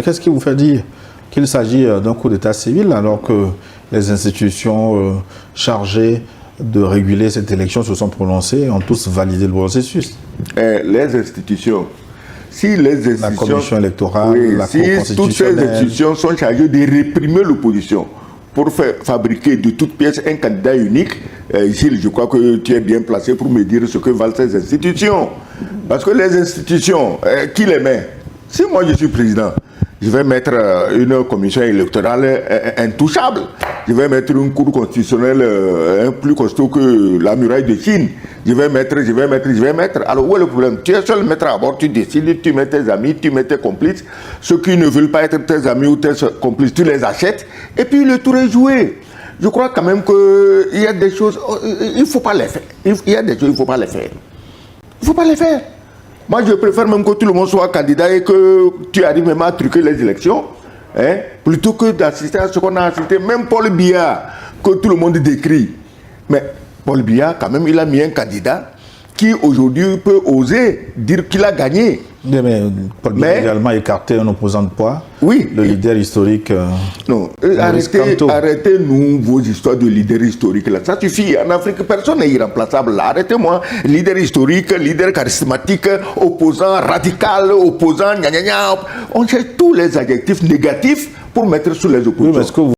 qu'est-ce qui vous fait dire qu'il s'agit d'un coup d'état civil alors que les institutions chargées de réguler cette élection se sont prononcées et ont tous validé le processus? Les institutions, si les institutions... La commission électorale, oui, la si Cour toutes ces constitutionnelle... institutions sont chargées de réprimer l'opposition pour faire fabriquer de toutes pièces un candidat unique, Gilles, je crois que tu es bien placé pour me dire ce que valent ces institutions. Parce que les institutions, qui les met? Si moi je suis président, je vais mettre une commission électorale intouchable. Je vais mettre une cour constitutionnelle plus costaud que la muraille de Chine. Je vais mettre. Alors où est le problème? Tu es seul maître à bord, tu décides, tu mets tes amis, tu mets tes complices. Ceux qui ne veulent pas être tes amis ou tes complices, tu les achètes. Et puis le tour est joué. Je crois quand même qu'il y a des choses, il ne faut pas les faire. Il y a des choses, il ne faut pas les faire. Il ne faut pas les faire. Moi, je préfère même que tout le monde soit candidat et que tu arrives même à truquer les élections, hein, plutôt que d'assister à ce qu'on a assisté. Même Paul Biya, que tout le monde décrit. Mais Paul Biya, quand même, il a mis un candidat qui aujourd'hui peut oser dire qu'il a gagné. Mais Paul Biya a également écarté un opposant de poids, oui, le leader historique. Non, arrêtez-nous vos histoires de leader historique là. Ça suffit. En Afrique, personne n'est irremplaçable là. Arrêtez-moi. Leader historique, leader charismatique, opposant radical, opposant gna gna gna. On cherche tous les adjectifs négatifs pour mettre sous les oppositions. Oui,